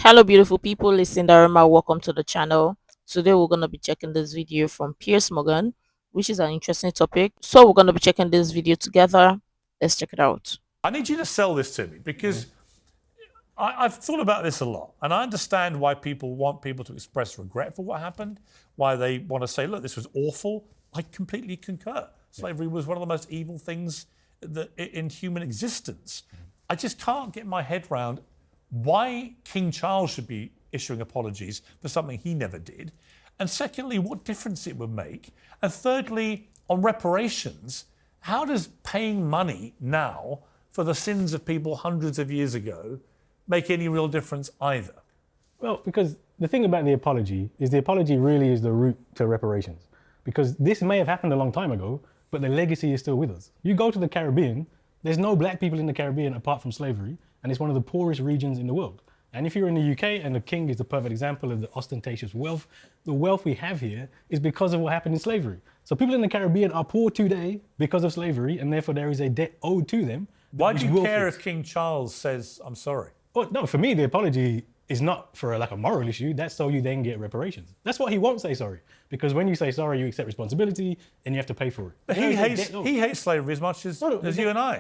Hello, beautiful people. It's Sindafam. Welcome to the channel. Today, we're going to be checking this video from Piers Morgan, which is an interesting topic. So, we're going to be checking this video together. Let's check it out. I need you to sell this to me because I've thought about this a lot, and I understand why people want people to express regret for what happened, why they want to say, look, this was awful. I completely concur. Slavery was one of the most evil things in human existence. I just can't get my head around why King Charles should be issuing apologies for something he never did. And secondly, what difference it would make. And thirdly, on reparations, how does paying money now for the sins of people hundreds of years ago make any real difference either? Well, because the thing about the apology is the apology really is the route to reparations. Because this may have happened a long time ago, but the legacy is still with us. You go to the Caribbean, there's no black people in the Caribbean apart from slavery, and it's one of the poorest regions in the world. And if you're in the UK, and the king is the perfect example of the ostentatious wealth, the wealth we have here is because of what happened in slavery. So people in the Caribbean are poor today because of slavery, and therefore there is a debt owed to them. Why do you care if King Charles says, I'm sorry? Well, no, for me, the apology is not for a moral issue. That's so you then get reparations. That's why he won't say sorry. Because when you say sorry, you accept responsibility and you have to pay for it. But he hates slavery as much as you and I.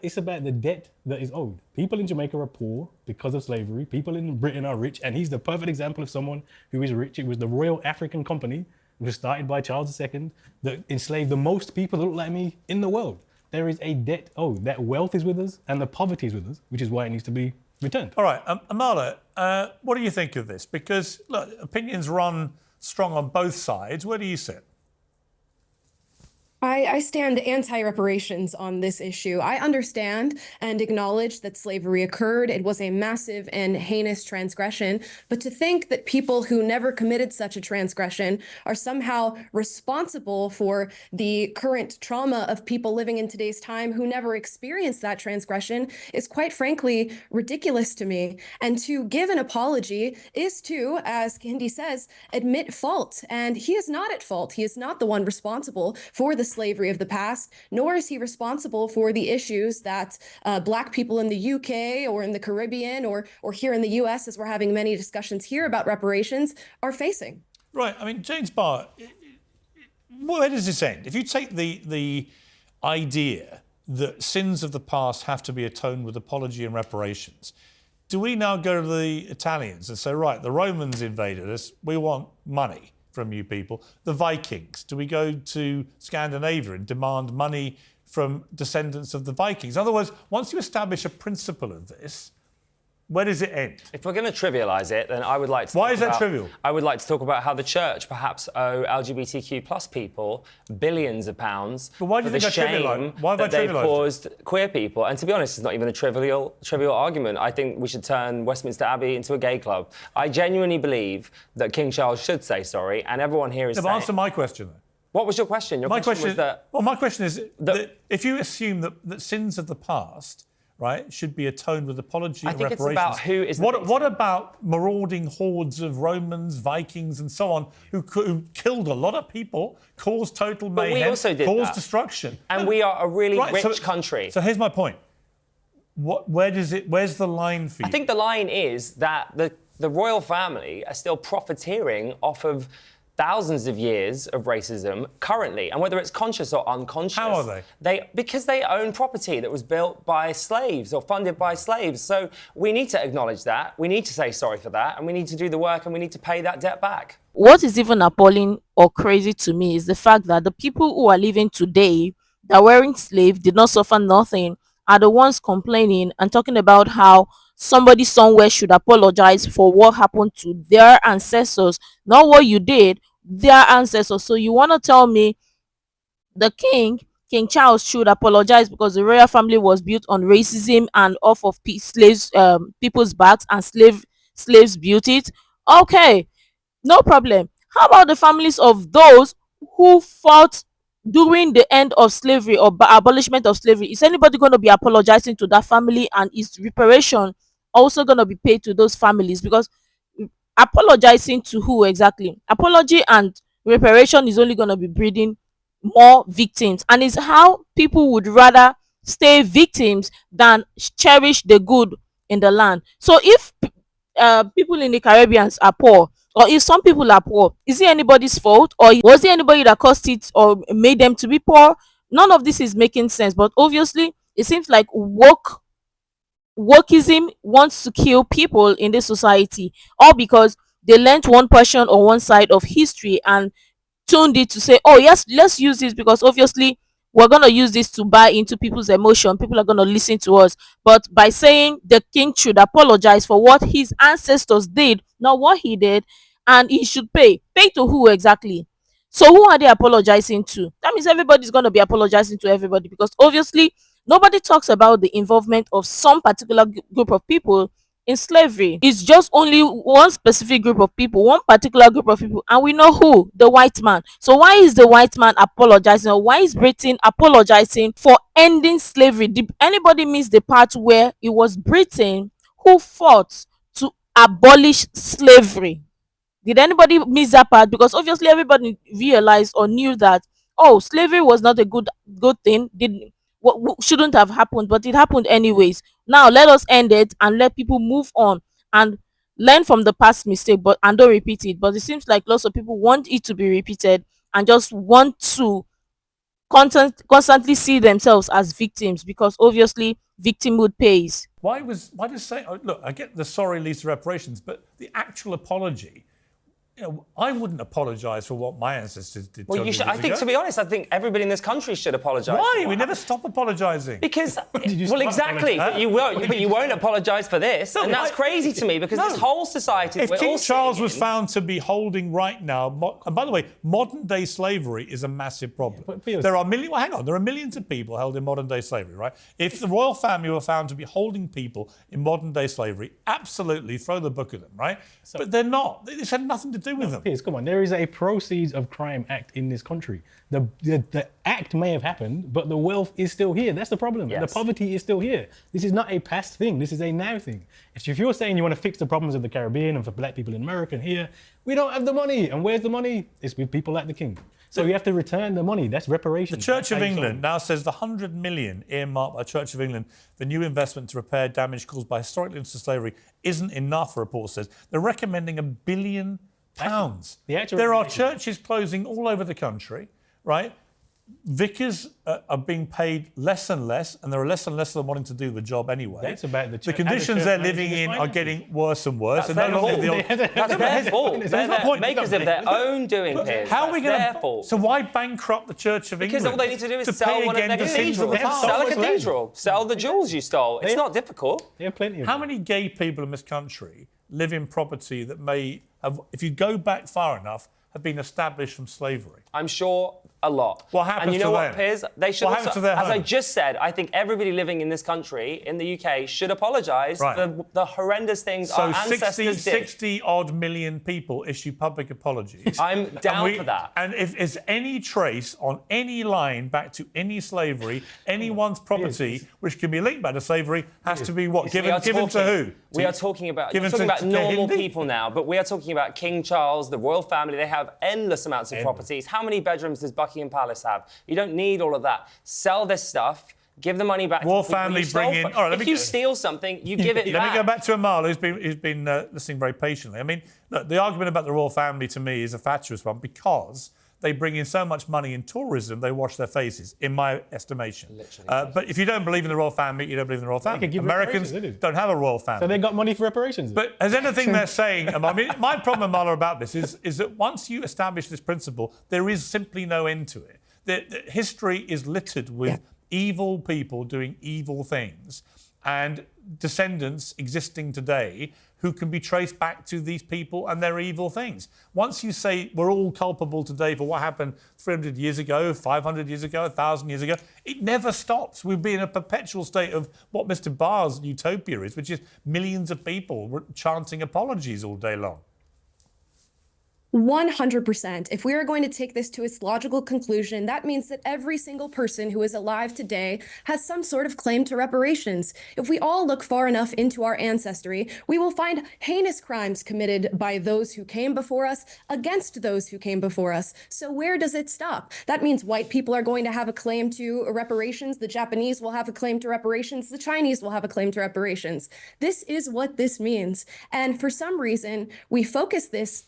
It's about the debt that is owed. People in Jamaica are poor because of slavery. People in Britain are rich. And he's the perfect example of someone who is rich. It was the Royal African Company, which was started by Charles II, that enslaved the most people that look like me in the world. There is a debt owed. That wealth is with us and the poverty is with us, which is why it needs to be returned. All right, Amala, what do you think of this? Because, look, opinions run strong on both sides. Where do you sit? I stand anti-reparations on this issue. I understand and acknowledge that slavery occurred. It was a massive and heinous transgression. But to think that people who never committed such a transgression are somehow responsible for the current trauma of people living in today's time who never experienced that transgression is quite frankly ridiculous to me. And to give an apology is to, as Hindi says, admit fault. And he is not at fault. He is not the one responsible for the slavery of the past, nor is he responsible for the issues that Black people in the UK or in the Caribbean or here in the US, as we're having many discussions here about reparations, are facing. Right. I mean, James Barr, where does this end? If you take the idea that sins of the past have to be atoned with apology and reparations, do we now go to the Italians and say, right, the Romans invaded us, we want money from you people? The Vikings, do we go to Scandinavia and demand money from descendants of the Vikings? In other words, once you establish a principle of this, where does it end? If we're going to trivialise it, then I would like to Why is that trivial? I would like to talk about how the church perhaps owe LGBTQ plus people billions of pounds but why do you for think the shame that they've caused queer people. And to be honest, it's not even a trivial argument. I think we should turn Westminster Abbey into a gay club. I genuinely believe that King Charles should say sorry, and everyone here is saying... Answer my question, then. What was your question? Your question was that... Well, my question is that if you assume that sins of the past, right, should be atoned with apology and reparations. I think it's about who is... What about marauding hordes of Romans, Vikings, and so on, who killed a lot of people, caused total mayhem, we also did caused destruction? And we are a really rich country. So here's my point. Where's the line for you? I think the line is that the royal family are still profiteering off of thousands of years of racism currently, and whether it's conscious or unconscious. How are they? Because they own property that was built by slaves or funded by slaves. So we need to acknowledge that. We need to say sorry for that, and we need to do the work, and we need to pay that debt back. What is even appalling or crazy to me is the fact that the people who are living today that were enslaved did not suffer nothing are the ones complaining and talking about how somebody somewhere should apologize for what happened to their ancestors, not what you did, their ancestors. So you want to tell me the King Charles should apologize because the royal family was built on racism and off of people's backs, and slaves built it? Okay, no problem. How about the families of those who fought during the end of slavery or abolishment of slavery? Is anybody going to be apologizing to that family, and is reparation also going to be paid to those families? Because apologizing to who exactly? Apology and reparation is only going to be breeding more victims, and it's how people would rather stay victims than cherish the good in the land. So if people in the Caribbean are poor, or if some people are poor, is it anybody's fault, or was it anybody that caused it or made them to be poor? None of this is making sense. But obviously, it seems like wokeism wants to kill people in this society, all because they learnt one portion or one side of history and tuned it to say, oh yes, let's use this because obviously we're going to use this to buy into people's emotion. People are going to listen to us. But by saying the king should apologize for what his ancestors did, not what he did, and he should pay to who exactly? So who are they apologizing to? That means everybody's going to be apologizing to everybody, because obviously nobody talks about the involvement of some particular group of people in slavery. It's just only one specific group of people, one particular group of people, and we know who: the white man. So why is the white man apologizing, or why is Britain apologizing for ending slavery? Did anybody miss the part where it was Britain who fought to abolish slavery? Did anybody miss that part? Because obviously everybody realized or knew that, oh, slavery was not a good thing, did what shouldn't have happened, but it happened anyways. Now let us end it and let people move on and learn from the past mistake, but and don't repeat it. But it seems like lots of people want it to be repeated and just want to constantly see themselves as victims, because obviously victimhood pays. Why does say, oh, look, I get the sorry leads to reparations, but the actual apology, you know, I wouldn't apologise for what my ancestors did. Well, you should. I think, to be honest, I think everybody in this country should apologise. Why? We never stop apologising. Because, well, exactly. But you won't apologise for this, and that's crazy to me. Because this whole society. If King Charles was found to be holding right now, and by the way, modern day slavery is a massive problem. There are there are millions of people held in modern day slavery, right? If the royal family were found to be holding people in modern day slavery, absolutely throw the book at them, right? But they're not. This had nothing to do with them. Piers, come on, there is a Proceeds of Crime Act in this country. The act may have happened, but the wealth is still here. That's the problem. Yes. The poverty is still here. This is not a past thing. This is a now thing. If you're saying you want to fix the problems of the Caribbean and for black people in America and here, we don't have the money. And where's the money? It's with people like the king. So you have to return the money. That's reparations. The Church of England now says the 100 million earmarked by Church of England for new investment to repair damage caused by historically into slavery isn't enough, the report says. They're recommending £1 billion. There are churches closing all over the country, right? Vicars are being paid less and less, and there are less and less of them wanting to do the job anyway. That's about the conditions they're living in are getting worse and worse. That's their fault. They're makers of their own doing, Piers. How are we going to? So why bankrupt the Church of England? Because all they need to do is sell one of their cathedrals. Sell a cathedral. Sell the jewels you stole. It's not difficult. There are plenty of How many gay people in this country live in property that may have, if you go back far enough, have been established from slavery? I'm sure a lot. What happens and you know to what, them? Piers? They should What also, happens to their as I homes? just said, I think everybody living in this country, in the UK, should apologise for the horrendous things our ancestors did. 60 odd million people issue public apologies. I'm down for that. And if there's any trace on any line back to any slavery, anyone's property which can be linked back to slavery has to be what? Given to who? We are talking about, Given you're talking to about normal Hindi? people now, but we are talking about King Charles, the royal family. They have endless amounts of properties. How many bedrooms does Buckingham Palace have? You don't need all of that. Sell this stuff. Give the money back Royal to the people family you stole bring in. from. All right, if you steal something, you give it back. Let me go back to Amal, who's been listening very patiently. I mean, look, the argument about the royal family to me is a fatuous one because they bring in so much money in tourism, they wash their faces, in my estimation. But if you don't believe in the royal family, you don't believe in the royal family. Americans don't have a royal family. So they got money for reparations. But as anything they're saying, I mean, my problem, Amala, about this is that once you establish this principle, there is simply no end to it. The history is littered with evil people doing evil things and descendants existing today who can be traced back to these people and their evil things. Once you say we're all culpable today for what happened 300 years ago, 500 years ago, 1,000 years ago, it never stops. We'll be in a perpetual state of what Mr. Barr's utopia is, which is millions of people chanting apologies all day long. 100%. If we are going to take this to its logical conclusion, that means that every single person who is alive today has some sort of claim to reparations. If we all look far enough into our ancestry, we will find heinous crimes committed by those who came before us against those who came before us. So where does it stop? That means white people are going to have a claim to reparations, the Japanese will have a claim to reparations, the Chinese will have a claim to reparations. This is what this means. And for some reason, we focus this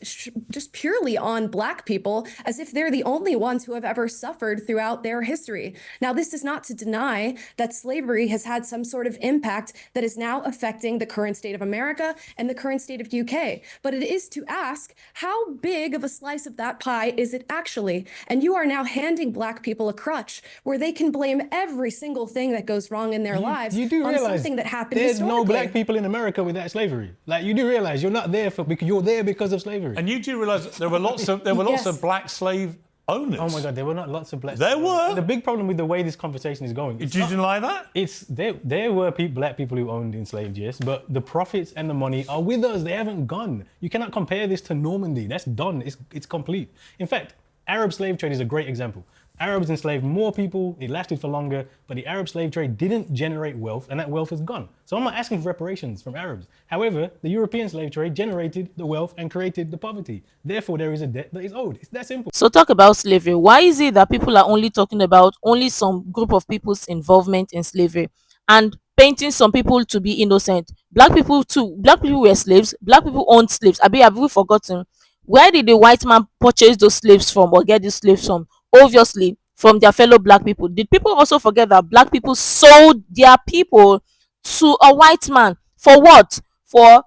just purely on Black people as if they're the only ones who have ever suffered throughout their history. Now, this is not to deny that slavery has had some sort of impact that is now affecting the current state of America and the current state of UK. But it is to ask, how big of a slice of that pie is it actually? And you are now handing Black people a crutch where they can blame every single thing that goes wrong in their lives You do on realize something that happened there's historically. no Black people in America without slavery. Like, you do realize you're not there because you're there because of slavery. And you do realise that there were lots of Yes. black slave owners. Oh my God, there were not lots of Black. There were. The big problem with the way this conversation is going. Did you deny that? It's there were Black people who owned enslaved, yes, but the profits and the money are with us. They haven't gone. You cannot compare this to Normandy. That's done. It's complete. In fact, Arab slave trade is a great example. Arabs enslaved more people, it lasted for longer, but the Arab slave trade didn't generate wealth, and that wealth is gone. So I'm not asking for reparations from Arabs. However, the European slave trade generated the wealth and created the poverty. Therefore, there is a debt that is owed. It's that simple. So talk about slavery. Why is it that people are only talking about only some group of people's involvement in slavery and painting some people to be innocent? Black people too. Black people were slaves. Black people owned slaves. Have we forgotten? Where did the white man purchase those slaves from or get these slaves from? Obviously, from their fellow Black people. Did people also forget that Black people sold their people to a white man? For what? For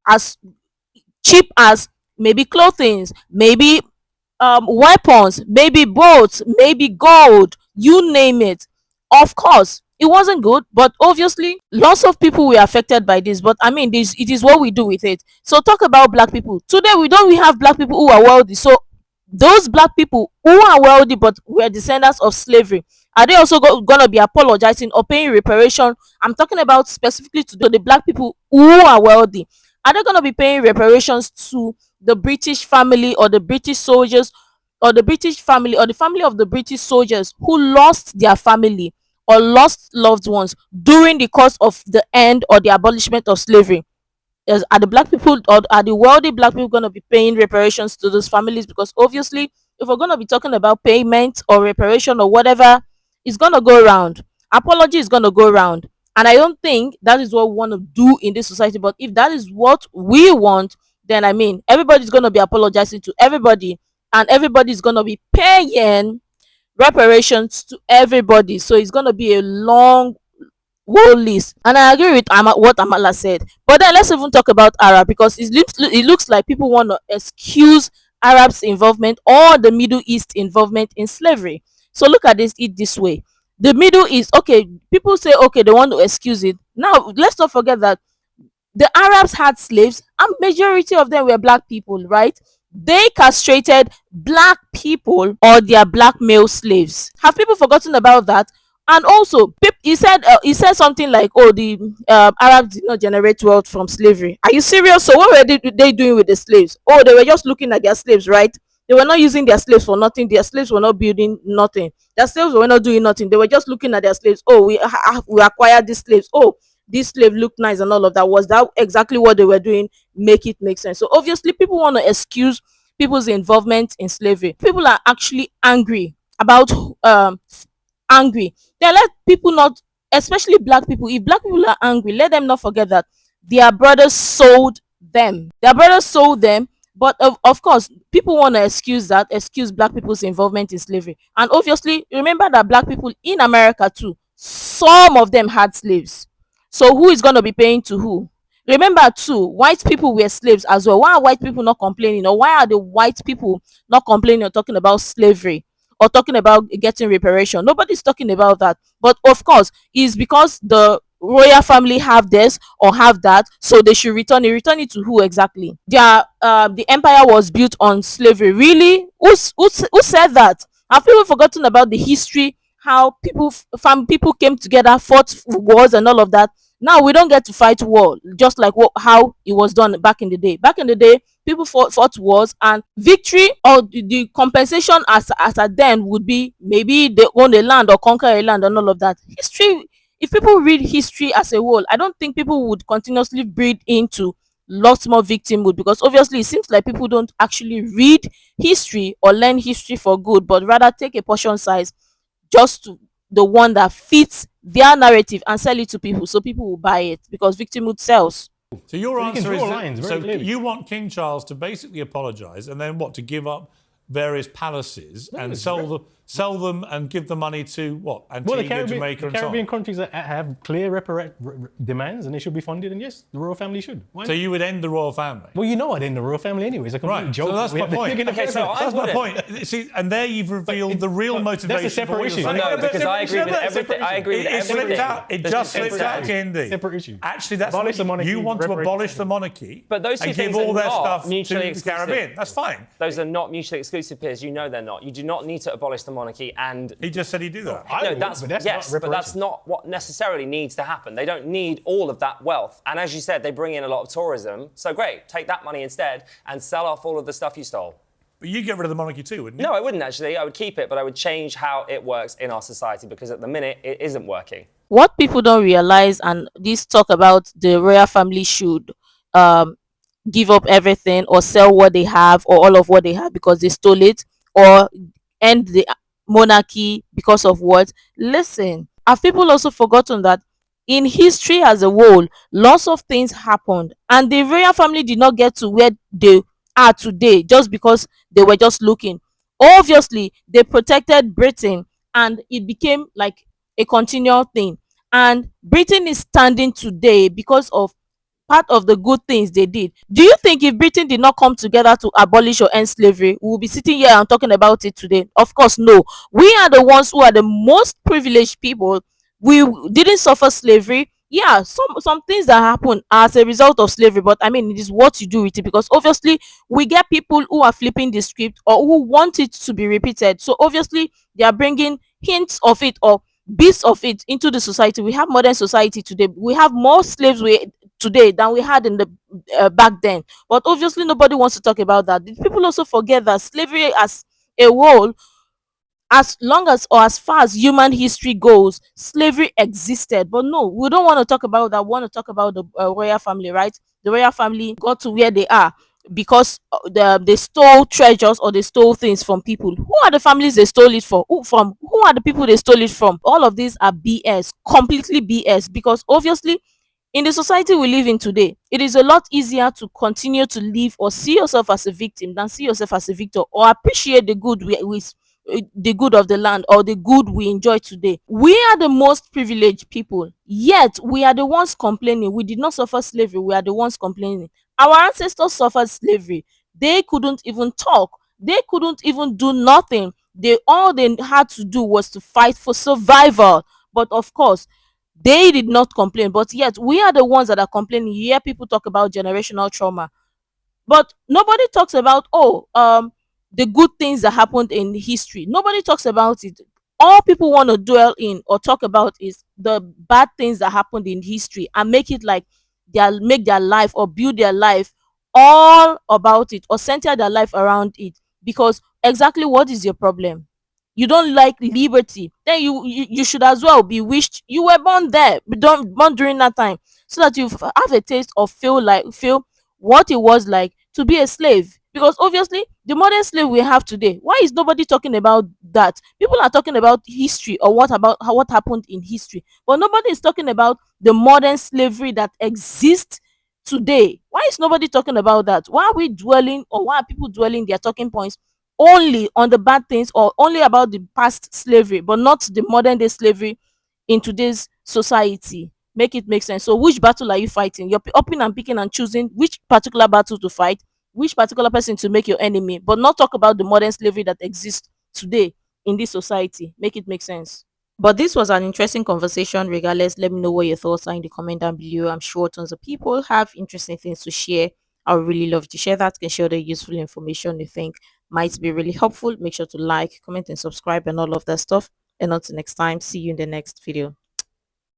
as cheap as maybe clothing, maybe weapons, maybe boats, maybe gold, you name it. Of course, it wasn't good, but obviously lots of people were affected by this. But I mean, this it is what we do with it. So talk about Black people. Today we have Black people who are wealthy. So those Black people who are wealthy but were descendants of slavery, are they also gonna be apologizing or paying reparation? I'm talking about specifically to the Black people who are wealthy. Are they gonna be paying reparations to the British family or the British soldiers or the British family or the family of the British soldiers who lost their family or lost loved ones during the course of the end or the abolishment of slavery? Are the Black people or are the wealthy Black people going to be paying reparations to those families? Because obviously, if we're going to be talking about payment or reparation or whatever, it's going to go around. Apology is going to go around. And I don't think that is what we want to do in this society. But if that is what we want, then I mean, everybody's going to be apologizing to everybody, and everybody's going to be paying reparations to everybody. So it's going to be a long whole list. And I agree with what Amala said. But then let's even talk about Arab, because it looks like people want to excuse Arabs' involvement or the Middle East involvement in slavery. So look at it this way. The Middle East, okay, people say, okay, they want to excuse it. Now, let's not forget that the Arabs had slaves and majority of them were Black people, right? They castrated Black people or their Black male slaves. Have people forgotten about that? And also, he said something like, "Oh, the Arabs did not generate wealth from slavery." Are you serious? So what were they doing with the slaves? Oh, they were just looking at their slaves, right? They were not using their slaves for nothing. Their slaves were not building nothing. Their slaves were not doing nothing. They were just looking at their slaves. Oh, we acquired these slaves. Oh, this slave looked nice and all of that. Was that exactly what they were doing? Make it make sense. So obviously, people want to excuse people's involvement in slavery. People are actually angry about angry. Then let people not, especially Black people, if Black people are angry, let them not forget that their brothers sold them. Their brothers sold them. But of course, people want to excuse Black people's involvement in slavery. And obviously, remember that Black people in America too, some of them had slaves. So who is going to be paying to who? Remember too, white people were slaves as well. Why are white people not complaining? Or why are the white people not complaining or talking about slavery? Or talking about getting reparation? Nobody's talking about that. But of course, it's because the royal family have this or have that, so they should return it. Return it to who exactly? The empire was built on slavery. Really? Who said that? Have people forgotten about the history? How people came together, fought wars and all of that? Now we don't get to fight war just like how it was done back in the day. Back in the day, people fought wars, and victory or the compensation as at then would be maybe they own a land or conquer a land and all of that. History, if people read history as a whole, I don't think people would continuously breed into lots more victimhood, because obviously it seems like people don't actually read history or learn history for good, but rather take a portion size, just to the one that fits their narrative, and sell it to people so people will buy it, because victimhood sells. So your So you can answer is draw that, lines very so clearly. you want King Charles to basically apologise and then what, to give up various palaces and sell them and give the money to what, Antigua, Jamaica, and so Caribbean on. countries that have clear demands and they should be funded, and yes, the royal family should. Why So not? you would end the royal family. Well, you know I'd end the royal family anyway. It's a complete Right, joke. so that's We my have to point. dig in the Okay, so first I That's my wouldn't. point. See, and there you've revealed the real motivation. that's a separate for what you're issue. saying. No, but because I agree with separate- everything. I agree with It slipped everything. out. It There's just a slipped out, Kendi. Separate issue. Actually, that's Abolish the what monarchy, you want to reparation. abolish the monarchy, But those two and give things all are their not stuff to mutually the exclusive. Caribbean. That's fine. Those are not mutually exclusive, Piers. You know they're not. You do not need to abolish the monarchy and. He just said he'd do that. I No, would, that's, but that's yes, not but that's reparations. not what necessarily needs to happen. They don't need all of that wealth. And as you said, they bring in a lot of tourism. So great, take that money instead and sell off all of the stuff you stole. But you get rid of the monarchy too, wouldn't you? No, I wouldn't actually. I would keep it, but I would change how it works in our society, because at the minute it isn't working. What people don't realize, and this talk about the royal family should um give up everything or sell what they have or all of what they have because they stole it, or end the monarchy because of what. Listen, have people also forgotten that in history as a whole, lots of things happened, and the royal family did not get to where they are today just because they were just looking. Obviously they protected Britain, and it became like a continual thing, and Britain is standing today because of part of the good things they did. Do you think if Britain did not come together to abolish or end slavery, we will be sitting here and talking about it today? Of course, no. We are the ones who are the most privileged people. We didn't suffer slavery. Yeah, some things that happen as a result of slavery, but I mean, it is what you do with it, because obviously we get people who are flipping the script or who want it to be repeated. So obviously they are bringing hints of it or bits of it into the society. We have modern society today. We have more slaves today than we had in the back then, but obviously nobody wants to talk about that. People also forget that slavery as a whole, as long as or as far as human history goes, slavery existed. But no, we don't want to talk about that. We want to talk about the royal family, right? The royal family got to where they are because they stole treasures or they stole things from people. Who are the families they stole it for? Who are the people they stole it from? All of these are BS, completely BS, because obviously in the society we live in today, it is a lot easier to continue to live or see yourself as a victim than see yourself as a victor, or appreciate the good the good of the land or the good we enjoy today. We are the most privileged people, yet we are the ones complaining. We did not suffer slavery, we are the ones complaining. Our ancestors suffered slavery. They couldn't even talk, they couldn't even do nothing. All they had to do was to fight for survival. But of course they did not complain, but yet we are the ones that are complaining. You hear people talk about generational trauma, but nobody talks about the good things that happened in history. Nobody talks about it. All people want to dwell in or talk about is the bad things that happened in history, and make it like make their life or build their life all about it or center their life around it. Because exactly, what is your problem? You don't like liberty, then you should as well be wished you were born there, but don't born during that time, so that you have a taste of feel what it was like to be a slave. Because obviously the modern slave we have today, why is nobody talking about that? People are talking about history or what happened in history, but nobody is talking about the modern slavery that exists today. Why is nobody talking about that? Why are we dwelling, or why are people dwelling their talking points only on the bad things or only about the past slavery, but not the modern day slavery in today's society? Make it make sense. So which battle are you fighting? You're upping and picking and choosing which particular battle to fight, which particular person to make your enemy, but not talk about the modern slavery that exists today in this society. Make it make sense. But this was an interesting conversation. Regardless, let me know what your thoughts are in the comment down below. I'm sure tons of people have interesting things to share. I would really love to share that. Can share the useful information you think might be really helpful. Make sure to like, comment, and subscribe and all of that stuff. And until next time, see you in the next video.